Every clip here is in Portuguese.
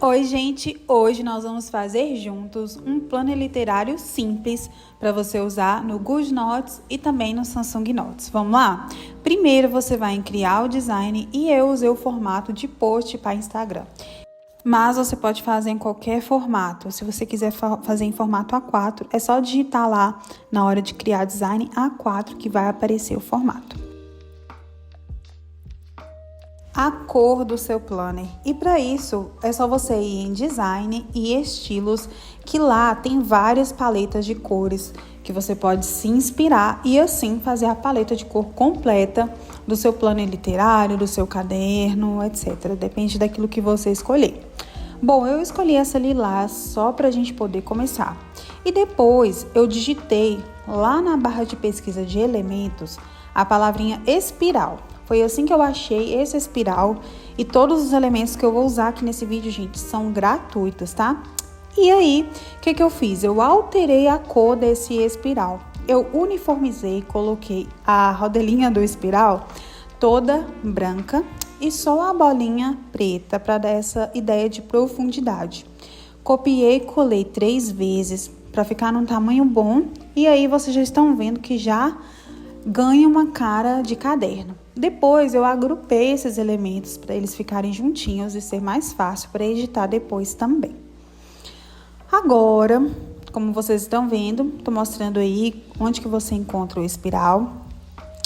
Oi, gente! Hoje nós vamos fazer juntos um planner literário simples para você usar no GoodNotes e também no Samsung Notes. Vamos lá? Primeiro você vai em criar o design e eu usei o formato de post para Instagram. Mas você pode fazer em qualquer formato. Se você quiser fazer em formato A4, é só digitar lá na hora de criar design A4 que vai aparecer o formato. A cor do seu planner. E para isso, é só você ir em design e estilos, que lá tem várias paletas de cores que você pode se inspirar e assim fazer a paleta de cor completa do seu planner literário, do seu caderno, etc. Depende daquilo que você escolher. Bom, eu escolhi essa lilás só para a gente poder começar. E depois eu digitei lá na barra de pesquisa de elementos a palavrinha espiral. Foi assim que eu achei esse espiral e todos os elementos que eu vou usar aqui nesse vídeo, gente, são gratuitos, tá? E aí, o que eu fiz? Eu alterei a cor desse espiral. Eu uniformizei, coloquei a rodelinha do espiral toda branca e só a bolinha preta para dar essa ideia de profundidade. Copiei e colei 3 vezes para ficar num tamanho bom e aí vocês já estão vendo que já ganha uma cara de caderno. Depois eu agrupei esses elementos para eles ficarem juntinhos e ser mais fácil para editar depois também. Agora, como vocês estão vendo, estou mostrando aí onde que você encontra o espiral.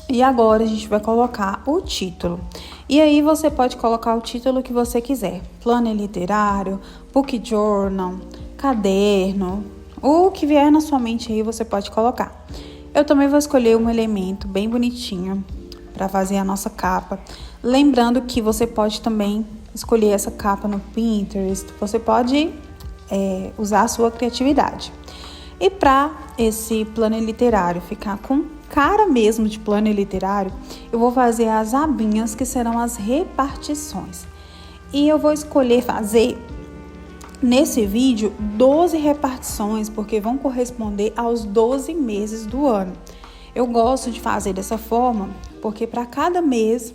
E agora a gente vai colocar o título. E aí você pode colocar o título que você quiser. Planner literário, book journal, caderno, o que vier na sua mente aí você pode colocar. Eu também vou escolher um elemento bem bonitinho para fazer a nossa capa. Lembrando que você pode também escolher essa capa no Pinterest. Você pode usar a sua criatividade. E para esse planner literário ficar com cara mesmo de planner literário, eu vou fazer as abinhas que serão as repartições. E eu vou escolher fazer nesse vídeo 12 repartições, porque vão corresponder aos 12 meses do ano. Eu gosto de fazer dessa forma, porque para cada mês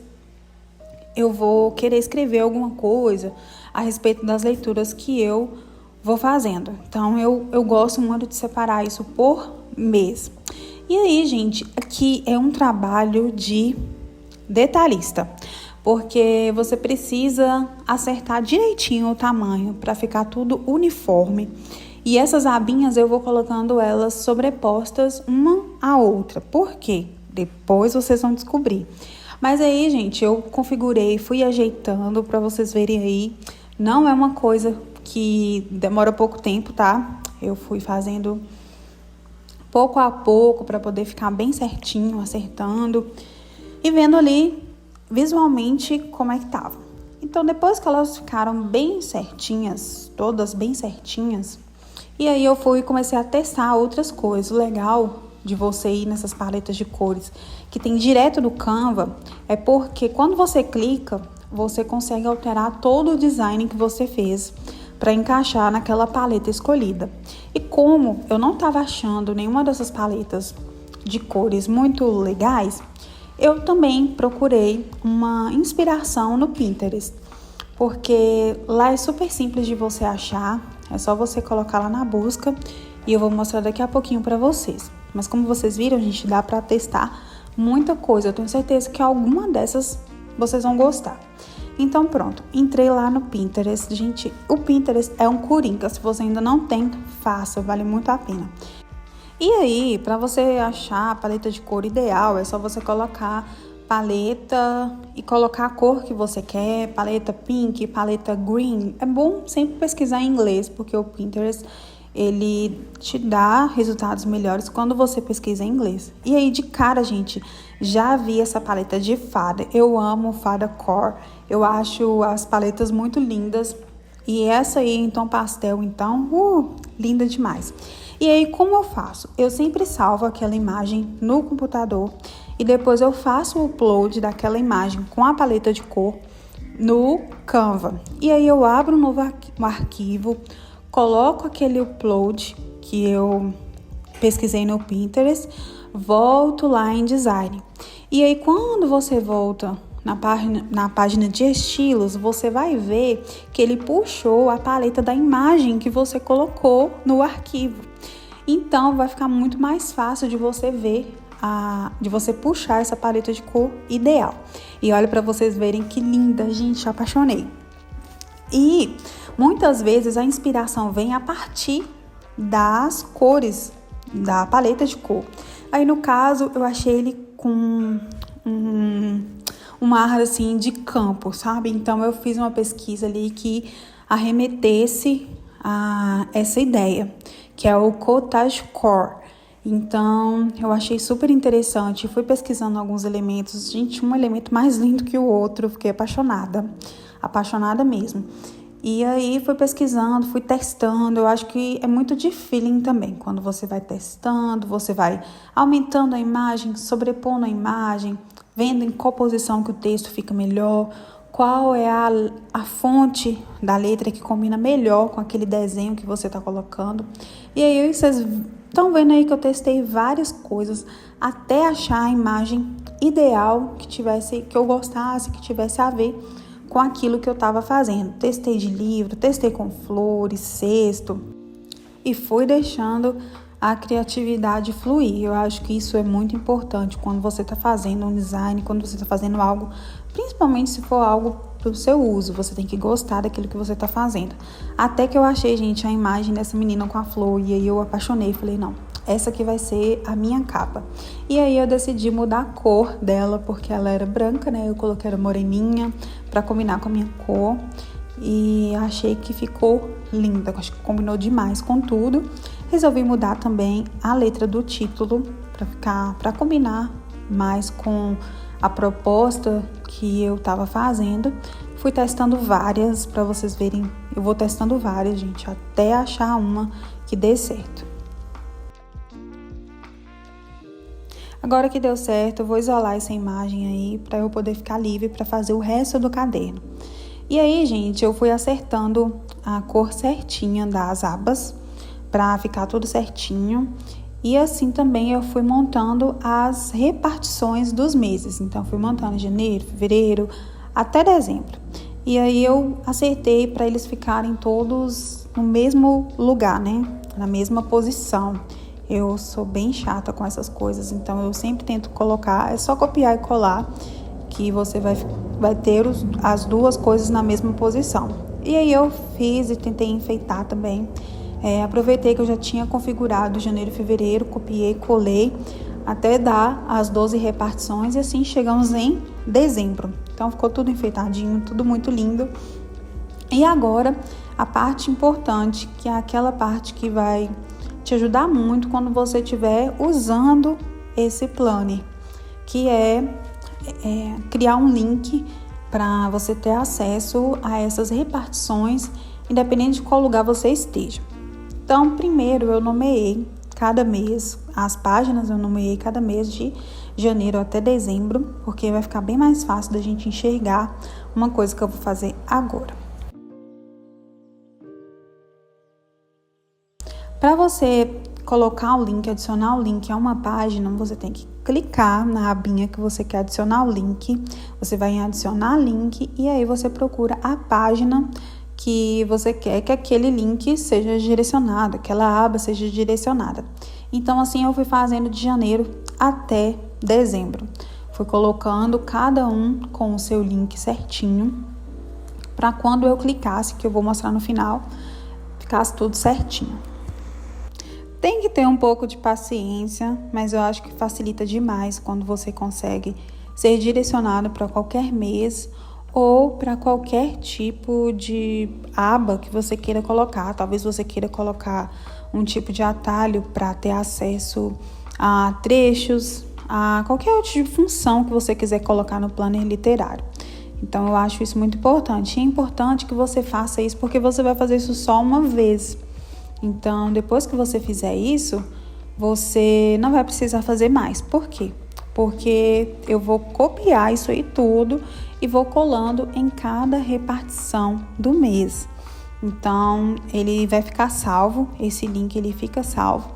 eu vou querer escrever alguma coisa a respeito das leituras que eu vou fazendo. Então, eu gosto muito de separar isso por mês. E aí, gente, aqui é um trabalho de detalhista, porque você precisa acertar direitinho o tamanho para ficar tudo uniforme. E essas abinhas eu vou colocando elas sobrepostas uma à outra. Por quê? Depois vocês vão descobrir. Mas aí, gente, eu configurei, fui ajeitando para vocês verem aí. Não é uma coisa que demora pouco tempo, tá? Eu fui fazendo pouco a pouco para poder ficar bem certinho, acertando e vendo ali visualmente como é que tava. Então, depois que elas ficaram bem certinhas, todas bem certinhas, e aí eu fui e comecei a testar outras coisas. O legal de você ir nessas paletas de cores que tem direto do Canva é porque quando você clica, você consegue alterar todo o design que você fez para encaixar naquela paleta escolhida. E como eu não estava achando nenhuma dessas paletas de cores muito legais, eu também procurei uma inspiração no Pinterest, porque lá é super simples de você achar, é só você colocar lá na busca e eu vou mostrar daqui a pouquinho para vocês. Mas como vocês viram, gente, dá para testar muita coisa. Eu tenho certeza que alguma dessas vocês vão gostar. Então pronto, entrei lá no Pinterest. Gente, o Pinterest é um coringa. Se você ainda não tem, faça, vale muito a pena. E aí, para você achar a paleta de cor ideal, é só você colocar paleta e colocar a cor que você quer, paleta pink, paleta green. É bom sempre pesquisar em inglês, porque o Pinterest ele te dá resultados melhores quando você pesquisa em inglês. E aí, de cara, gente, já vi essa paleta de fada. Eu amo fada core. Eu acho as paletas muito lindas. E essa aí em tom pastel, então, linda demais. E aí, como eu faço? Eu sempre salvo aquela imagem no computador e depois eu faço o upload daquela imagem com a paleta de cor no Canva. E aí eu abro um novo arquivo, coloco aquele upload que eu pesquisei no Pinterest, volto lá em design. E aí, quando você volta na página de estilos, você vai ver que ele puxou a paleta da imagem que você colocou no arquivo. Então, vai ficar muito mais fácil de você ver, de você puxar essa paleta de cor ideal. E olha para vocês verem que linda, gente, apaixonei. E muitas vezes a inspiração vem a partir das cores da paleta de cor. Aí no caso eu achei ele com uma ar assim de campo, sabe? Então eu fiz uma pesquisa ali que arremetesse a essa ideia, que é o cottagecore. Então eu achei super interessante, fui pesquisando alguns elementos, gente, um elemento mais lindo que o outro, fiquei apaixonada mesmo. E aí fui pesquisando, fui testando, eu acho que é muito de feeling também, quando você vai testando, você vai aumentando a imagem, sobrepondo a imagem, vendo em qual posição que o texto fica melhor, qual é a fonte da letra que combina melhor com aquele desenho que você está colocando. E aí vocês estão vendo aí que eu testei várias coisas até achar a imagem ideal que eu gostasse, que tivesse a ver com aquilo que eu estava fazendo. Testei de livro, testei com flores, cesto e fui deixando a criatividade fluir. Eu acho que isso é muito importante quando você está fazendo um design, quando você está fazendo algo, principalmente se for algo para o seu uso, você tem que gostar daquilo que você está fazendo. Até que eu achei, gente, a imagem dessa menina com a flor e aí eu apaixonei, falei, não, essa aqui vai ser a minha capa. E aí eu decidi mudar a cor dela, porque ela era branca, né? Eu coloquei ela moreninha para combinar com a minha cor. E achei que ficou linda, acho que combinou demais com tudo. Resolvi mudar também a letra do título para combinar mais com a proposta que eu estava fazendo. Fui testando várias para vocês verem. Eu vou testando várias, gente, até achar uma que dê certo. Agora que deu certo, eu vou isolar essa imagem aí para eu poder ficar livre para fazer o resto do caderno. E aí, gente, eu fui acertando a cor certinha das abas para ficar tudo certinho. E assim também eu fui montando as repartições dos meses. Então, fui montando janeiro, fevereiro, até dezembro. E aí eu acertei para eles ficarem todos no mesmo lugar, né? Na mesma posição. Eu sou bem chata com essas coisas, então eu sempre tento colocar, é só copiar e colar, que você vai ter as duas coisas na mesma posição. E aí eu fiz e tentei enfeitar também. Aproveitei que eu já tinha configurado janeiro e fevereiro, copiei, colei, até dar as 12 repartições e assim chegamos em dezembro. Então ficou tudo enfeitadinho, tudo muito lindo. E agora a parte importante, que é aquela parte que vai te ajudar muito quando você estiver usando esse planner, que é criar um link para você ter acesso a essas repartições, independente de qual lugar você esteja. Então, primeiro eu nomeei cada mês, as páginas eu nomeei cada mês de janeiro até dezembro, porque vai ficar bem mais fácil da gente enxergar uma coisa que eu vou fazer agora. Para você colocar o link, adicionar o link a uma página, você tem que clicar na abinha que você quer adicionar o link. Você vai em adicionar link e aí você procura a página que você quer que aquele link seja direcionado, aquela aba seja direcionada. Então, assim, eu fui fazendo de janeiro até dezembro. Fui colocando cada um com o seu link certinho, para quando eu clicasse, que eu vou mostrar no final, ficasse tudo certinho. Tem que ter um pouco de paciência, mas eu acho que facilita demais quando você consegue ser direcionado para qualquer mês ou para qualquer tipo de aba que você queira colocar. Talvez você queira colocar um tipo de atalho para ter acesso a trechos, a qualquer outro tipo de função que você quiser colocar no planner literário. Então, eu acho isso muito importante. E é importante que você faça isso porque você vai fazer isso só uma vez. Então, depois que você fizer isso, você não vai precisar fazer mais. Por quê? Porque eu vou copiar isso aí tudo e vou colando em cada repartição do mês. Então, ele vai ficar salvo, esse link ele fica salvo.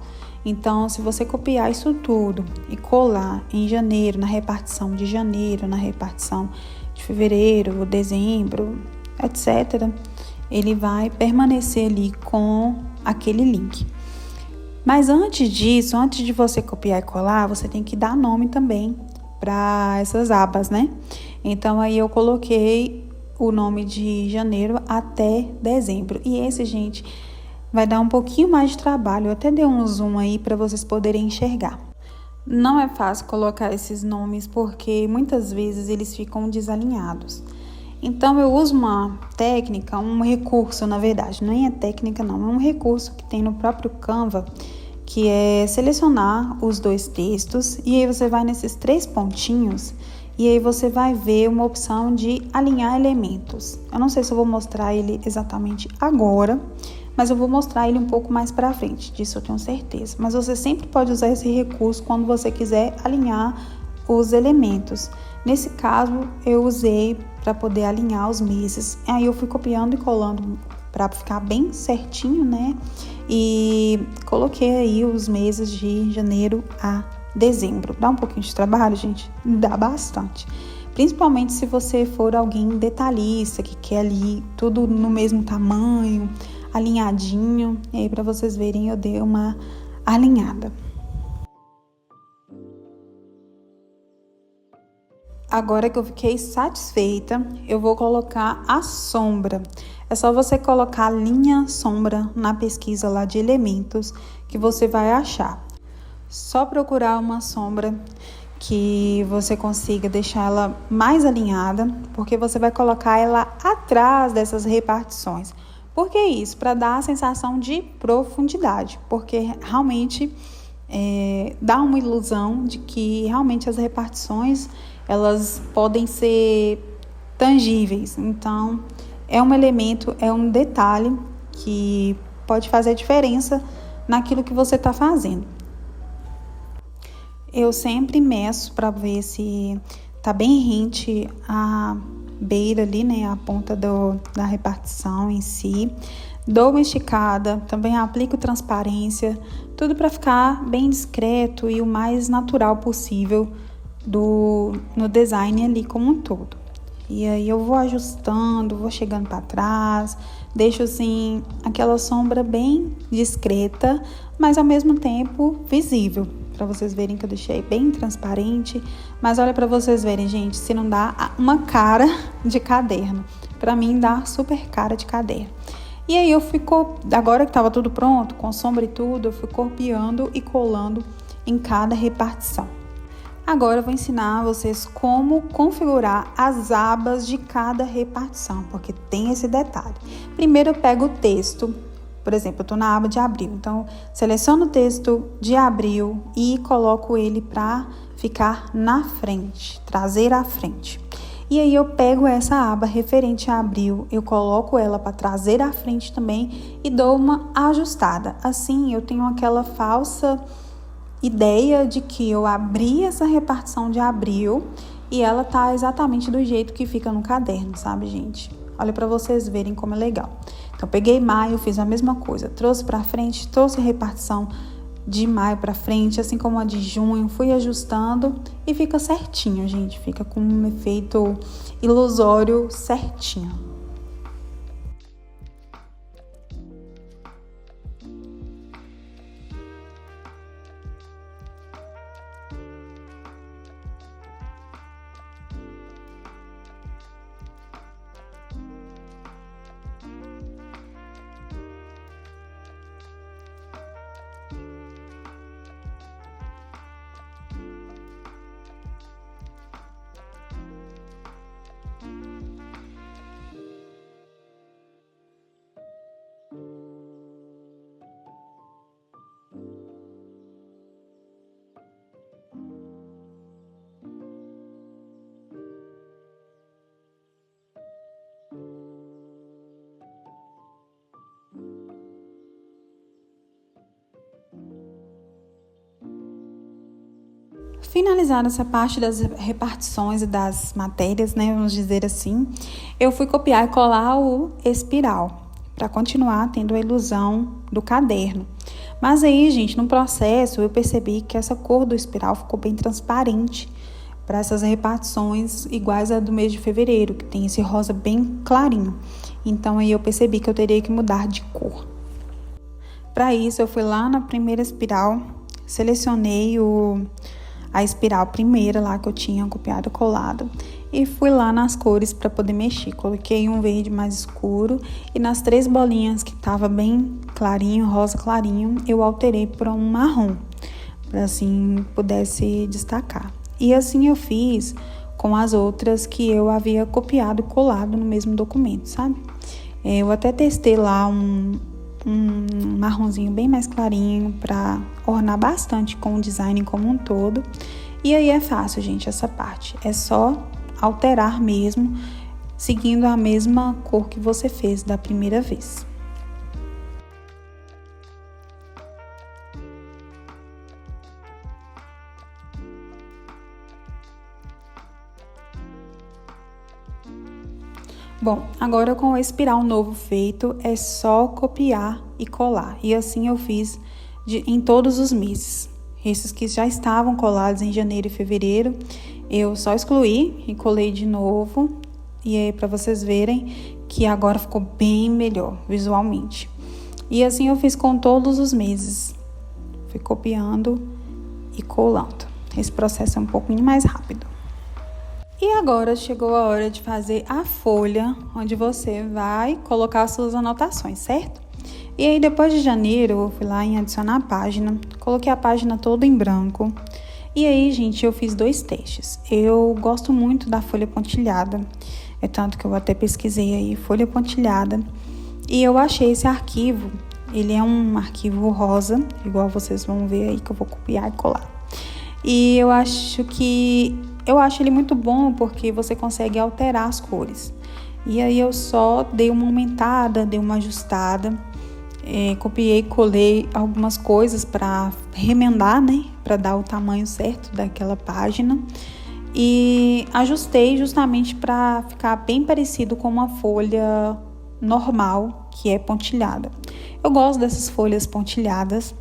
Então, se você copiar isso tudo e colar em janeiro, na repartição de janeiro, na repartição de fevereiro, dezembro, etc., ele vai permanecer ali com aquele link. Mas antes disso, antes de você copiar e colar, você tem que dar nome também para essas abas, né? Então, aí eu coloquei o nome de janeiro até dezembro. E esse, gente, vai dar um pouquinho mais de trabalho. Eu até dei um zoom aí para vocês poderem enxergar. Não é fácil colocar esses nomes porque muitas vezes eles ficam desalinhados. Então, eu uso uma técnica, um recurso, na verdade. Não é técnica, não. É um recurso que tem no próprio Canva, que é selecionar os dois textos. E aí você vai nesses 3 pontinhos e aí você vai ver uma opção de alinhar elementos. Eu não sei se eu vou mostrar ele exatamente agora, mas eu vou mostrar ele um pouco mais para frente, disso eu tenho certeza. Mas você sempre pode usar esse recurso quando você quiser alinhar os elementos. Nesse caso, eu usei para poder alinhar os meses. Aí eu fui copiando e colando para ficar bem certinho, né? E coloquei aí os meses de janeiro a dezembro. Dá um pouquinho de trabalho, gente? Dá bastante. Principalmente se você for alguém detalhista, que quer ali tudo no mesmo tamanho, alinhadinho. E aí, para vocês verem, eu dei uma alinhada. Agora que eu fiquei satisfeita, eu vou colocar a sombra. É só você colocar linha sombra na pesquisa lá de elementos que você vai achar. Só procurar uma sombra que você consiga deixar ela mais alinhada, porque você vai colocar ela atrás dessas repartições. Por que isso? Para dar a sensação de profundidade, porque realmente dá uma ilusão de que realmente as repartições elas podem ser tangíveis. Então, é um elemento, é um detalhe que pode fazer a diferença naquilo que você está fazendo. Eu sempre meço para ver se tá bem rente a beira ali, né, a ponta da repartição em si. Dou uma esticada, também aplico transparência, tudo para ficar bem discreto e o mais natural possível no design ali como um todo. E aí eu vou ajustando, vou chegando para trás, deixo assim aquela sombra bem discreta, mas ao mesmo tempo visível, para vocês verem que eu deixei bem transparente. Mas olha para vocês verem, gente, se não dá uma cara de caderno. Para mim dá super cara de caderno. E aí eu fui, agora que estava tudo pronto, com sombra e tudo, eu fui copiando e colando em cada repartição. Agora eu vou ensinar vocês como configurar as abas de cada repartição, porque tem esse detalhe. Primeiro eu pego o texto, por exemplo, eu estou na aba de abril, então seleciono o texto de abril e coloco ele para ficar na frente, trazer à frente. E aí eu pego essa aba referente a abril, eu coloco ela para trazer à frente também e dou uma ajustada. Assim eu tenho aquela falsa ideia de que eu abri essa repartição de abril e ela tá exatamente do jeito que fica no caderno, sabe, gente? Olha para vocês verem como é legal. Então, peguei maio, fiz a mesma coisa, trouxe para frente, trouxe a repartição de maio para frente, assim como a de junho, fui ajustando e fica certinho, gente. Fica com um efeito ilusório certinho. Finalizada essa parte das repartições e das matérias, né, vamos dizer assim, eu fui copiar e colar o espiral, para continuar tendo a ilusão do caderno. Mas aí, gente, no processo eu percebi que essa cor do espiral ficou bem transparente para essas repartições iguais à do mês de fevereiro, que tem esse rosa bem clarinho. Então aí eu percebi que eu teria que mudar de cor. Para isso eu fui lá na primeira espiral, selecionei a espiral primeira lá que eu tinha copiado e colado e fui lá nas cores para poder mexer. Coloquei um verde mais escuro e nas 3 bolinhas que tava bem clarinho, rosa clarinho, eu alterei para um marrom, para assim pudesse destacar. E assim eu fiz com as outras que eu havia copiado e colado no mesmo documento, sabe? Eu até testei lá um marronzinho bem mais clarinho para ornar bastante com o design como um todo. E aí é fácil, gente, essa parte. É só alterar mesmo, seguindo a mesma cor que você fez da primeira vez. Bom, agora com o espiral novo feito, é só copiar e colar. E assim eu fiz em todos os meses. Esses que já estavam colados em janeiro e fevereiro, eu só excluí e colei de novo. E aí para vocês verem que agora ficou bem melhor visualmente. E assim eu fiz com todos os meses. Fui copiando e colando. Esse processo é um pouquinho mais rápido. E agora chegou a hora de fazer a folha, onde você vai colocar as suas anotações, certo? E aí, depois de janeiro, eu fui lá em adicionar a página, coloquei a página toda em branco. E aí, gente, eu fiz 2 testes. Eu gosto muito da folha pontilhada, é tanto que eu até pesquisei aí, folha pontilhada. E eu achei esse arquivo, ele é um arquivo rosa, igual vocês vão ver aí que eu vou copiar e colar. E eu acho ele muito bom porque você consegue alterar as cores. E aí eu só dei uma aumentada, dei uma ajustada, copiei, colei algumas coisas para remendar, né? Para dar o tamanho certo daquela página. E ajustei justamente para ficar bem parecido com uma folha normal, que é pontilhada. Eu gosto dessas folhas pontilhadas,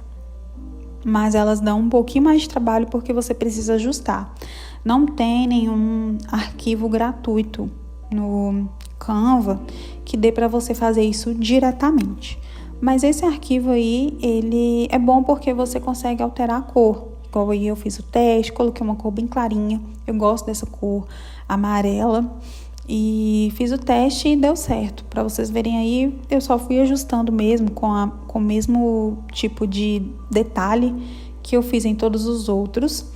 mas elas dão um pouquinho mais de trabalho porque você precisa ajustar. Não tem nenhum arquivo gratuito no Canva que dê para você fazer isso diretamente. Mas esse arquivo aí, ele é bom porque você consegue alterar a cor. Igual aí eu fiz o teste, coloquei uma cor bem clarinha. Eu gosto dessa cor amarela. E fiz o teste e deu certo. Para vocês verem aí, eu só fui ajustando mesmo com o mesmo tipo de detalhe que eu fiz em todos os outros.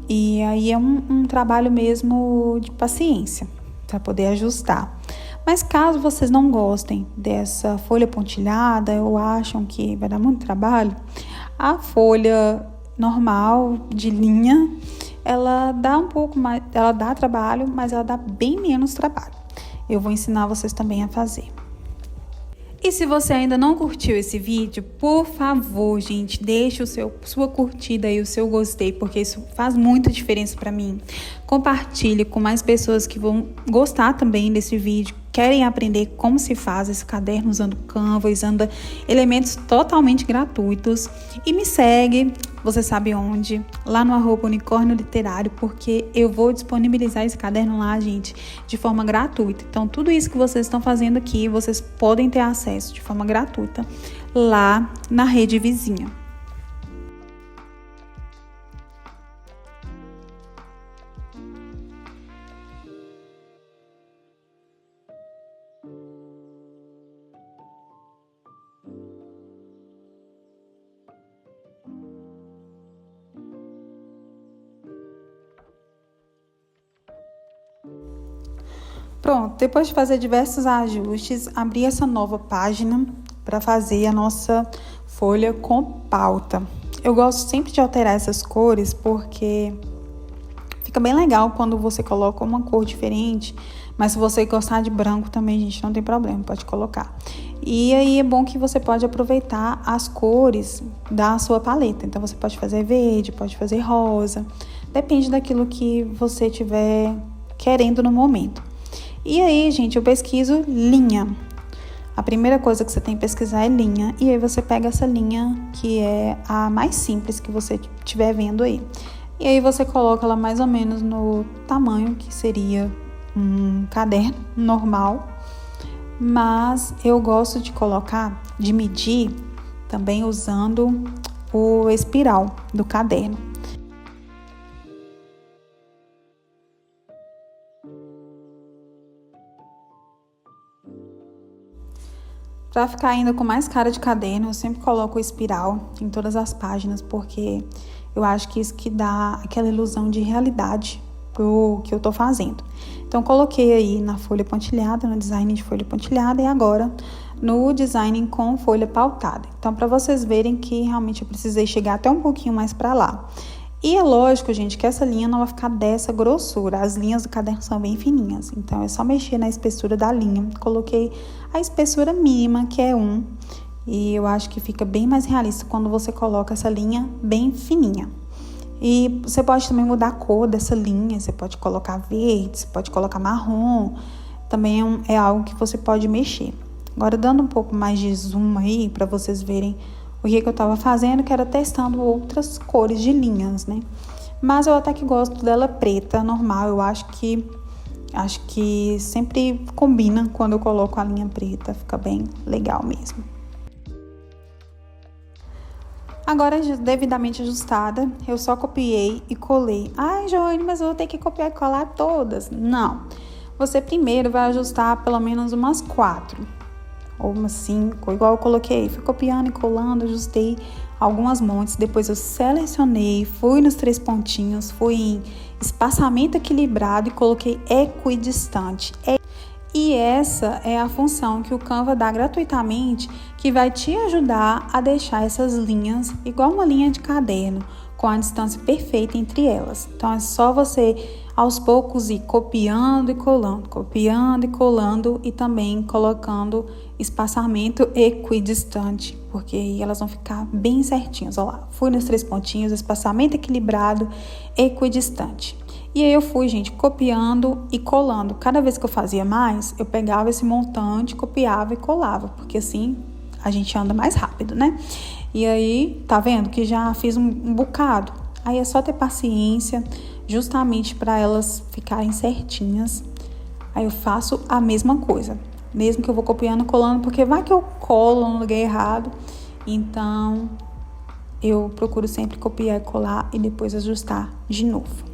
E aí é um trabalho mesmo de paciência para poder ajustar. Mas caso vocês não gostem dessa folha pontilhada ou acham que vai dar muito trabalho, a folha normal de linha, ela dá um pouco mais, ela dá trabalho, mas ela dá bem menos trabalho. Eu vou ensinar vocês também a fazer. E se você ainda não curtiu esse vídeo, por favor, gente, deixe sua curtida e o seu gostei, porque isso faz muita diferença para mim. Compartilhe com mais pessoas que vão gostar também desse vídeo, querem aprender como se faz esse caderno usando Canva, usando elementos totalmente gratuitos. E me segue, você sabe onde? Lá no @unicórnio literário, porque eu vou disponibilizar esse caderno lá, gente, de forma gratuita. Então, tudo isso que vocês estão fazendo aqui, vocês podem ter acesso de forma gratuita lá na rede vizinha. Pronto, depois de fazer diversos ajustes, abri essa nova página para fazer a nossa folha com pauta. Eu gosto sempre de alterar essas cores porque fica bem legal quando você coloca uma cor diferente, mas se você gostar de branco também, gente, não tem problema, pode colocar. E aí é bom que você pode aproveitar as cores da sua paleta. Então você pode fazer verde, pode fazer rosa, depende daquilo que você estiver querendo no momento. E aí, gente, eu pesquiso linha. a primeira coisa que você tem que pesquisar é linha. E aí você pega essa linha que é a mais simples que você estiver vendo aí. E aí você coloca ela mais ou menos no tamanho que seria um caderno normal. Mas eu gosto de medir também usando o espiral do caderno. Para ficar ainda com mais cara de caderno, eu sempre coloco o espiral em todas as páginas, porque eu acho que isso que dá aquela ilusão de realidade pro que eu tô fazendo. Então, coloquei aí na folha pontilhada, no design de folha pontilhada e agora no design com folha pautada. Então, para vocês verem que realmente eu precisei chegar até um pouquinho mais para lá. E é lógico, gente, que essa linha não vai ficar dessa grossura. As linhas do caderno são bem fininhas. Então, é só mexer na espessura da linha. Coloquei a espessura mínima, que é 1. E eu acho que fica bem mais realista quando você coloca essa linha bem fininha. E você pode também mudar a cor dessa linha. Você pode colocar verde, você pode colocar marrom. Também é algo que você pode mexer. Agora, dando um pouco mais de zoom aí, para vocês verem o que eu tava fazendo, que era testando outras cores de linhas, né? Mas eu até que gosto dela preta, normal. Eu acho que sempre combina quando eu coloco a linha preta. Fica bem legal mesmo. Agora, devidamente ajustada, eu só copiei e colei. Ai, Joane, mas eu vou ter que copiar e colar todas. Não. Você primeiro vai ajustar pelo menos umas 4. Ou umas 5, igual eu coloquei, fui copiando e colando, ajustei algumas montes, depois eu selecionei, fui nos 3 pontinhos, fui em espaçamento equilibrado e coloquei equidistante. E essa é a função que o Canva dá gratuitamente, que vai te ajudar a deixar essas linhas igual uma linha de caderno, com a distância perfeita entre elas. Então é só você aos poucos ir copiando e colando e também colocando espaçamento equidistante, porque aí elas vão ficar bem certinhas. Olha lá, fui nos 3 pontinhos, espaçamento equilibrado, equidistante. E aí eu fui, gente, copiando e colando. Cada vez que eu fazia mais, eu pegava esse montante, copiava e colava, porque assim a gente anda mais rápido, né? E aí, tá vendo que já fiz um bocado? Aí é só ter paciência, justamente para elas ficarem certinhas. Aí eu faço a mesma coisa, mesmo que eu vou copiando e colando, porque vai que eu colo no lugar errado. Então, eu procuro sempre copiar e colar e depois ajustar de novo.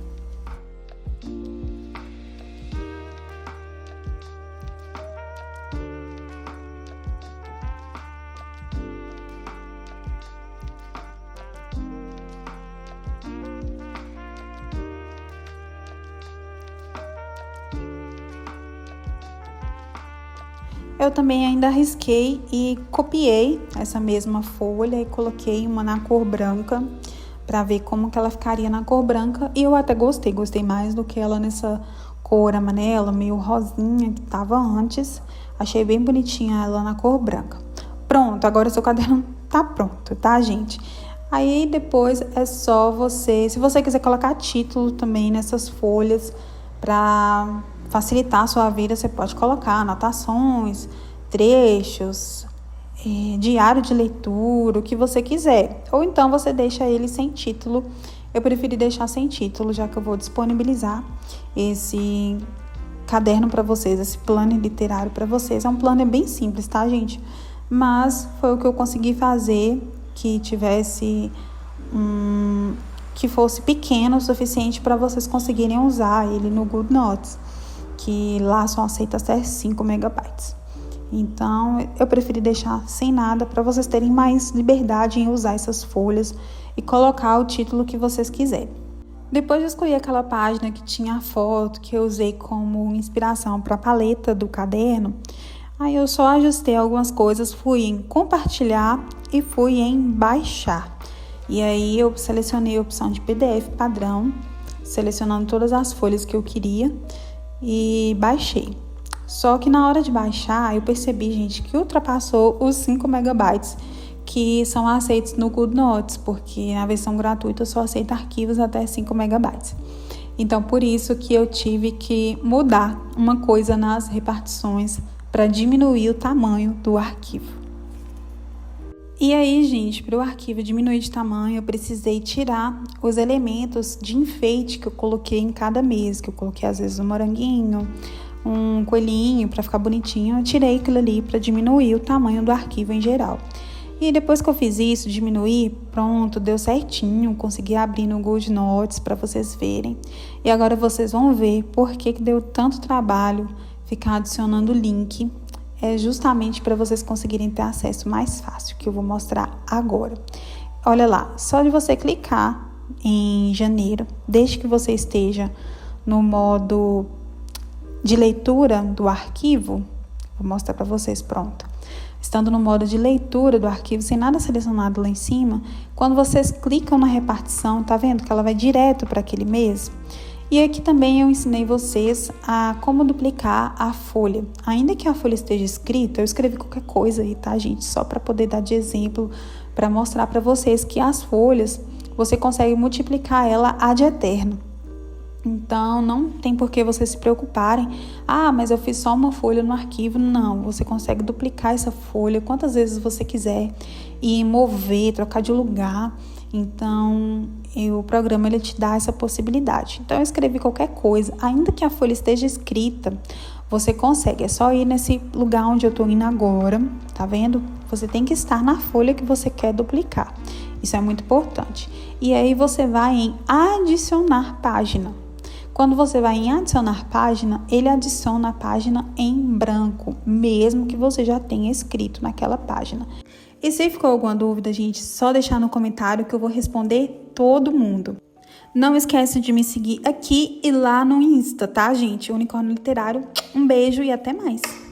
Eu também ainda risquei e copiei essa mesma folha e coloquei uma na cor branca para ver como que ela ficaria na cor branca. E eu até gostei mais do que ela nessa cor amarela, meio rosinha que tava antes. Achei bem bonitinha ela na cor branca. Pronto, agora o seu caderno tá pronto, tá, gente? Aí depois é só você, se você quiser colocar título também nessas folhas para facilitar a sua vida, você pode colocar anotações, trechos, diário de leitura, o que você quiser. Ou então você deixa ele sem título. Eu preferi deixar sem título, já que eu vou disponibilizar esse caderno para vocês, esse planner literário para vocês. É um planner bem simples, tá, gente? Mas foi o que eu consegui fazer, que tivesse que fosse pequeno o suficiente para vocês conseguirem usar ele no GoodNotes, que lá só aceita até 5 megabytes. Então, eu preferi deixar sem nada para vocês terem mais liberdade em usar essas folhas e colocar o título que vocês quiserem. Depois de escolher aquela página que tinha a foto, que eu usei como inspiração para a paleta do caderno, aí eu só ajustei algumas coisas, fui em compartilhar e fui em baixar. E aí eu selecionei a opção de PDF padrão, selecionando todas as folhas que eu queria e baixei. Só que na hora de baixar, eu percebi, gente, que ultrapassou os 5 megabytes que são aceitos no GoodNotes, porque na versão gratuita só aceita arquivos até 5 megabytes. Então, por isso que eu tive que mudar uma coisa nas repartições para diminuir o tamanho do arquivo. E aí, gente, para o arquivo diminuir de tamanho, eu precisei tirar os elementos de enfeite que eu coloquei em cada mês, que eu coloquei às vezes um moranguinho, um coelhinho para ficar bonitinho. Eu tirei aquilo ali para diminuir o tamanho do arquivo em geral. E depois que eu fiz isso, diminuir, pronto, deu certinho, consegui abrir no GoodNotes para vocês verem. E agora vocês vão ver por que deu tanto trabalho ficar adicionando link. É justamente para vocês conseguirem ter acesso mais fácil, que eu vou mostrar agora. Olha lá, só de você clicar em janeiro, desde que você esteja no modo de leitura do arquivo, vou mostrar para vocês, pronto. Estando no modo de leitura do arquivo, sem nada selecionado lá em cima, quando vocês clicam na repartição, tá vendo que ela vai direto para aquele mês? E aqui também eu ensinei vocês a como duplicar a folha. Ainda que a folha esteja escrita, eu escrevi qualquer coisa aí, tá, gente? Só para poder dar de exemplo, para mostrar para vocês que as folhas, você consegue multiplicar ela ad eterno. Então, não tem por que vocês se preocuparem. Ah, mas eu fiz só uma folha no arquivo. Não, você consegue duplicar essa folha quantas vezes você quiser e mover, trocar de lugar. Então, o programa ele te dá essa possibilidade. Então, eu escrevi qualquer coisa, ainda que a folha esteja escrita, você consegue. É só ir nesse lugar onde eu tô indo agora, tá vendo? Você tem que estar na folha que você quer duplicar. Isso é muito importante. E aí, você vai em adicionar página. Quando você vai em adicionar página, ele adiciona a página em branco, mesmo que você já tenha escrito naquela página. E se ficou alguma dúvida, gente, só deixar no comentário que eu vou responder todo mundo. Não esquece de me seguir aqui e lá no Insta, tá, gente? Unicórnio Literário. Um beijo e até mais!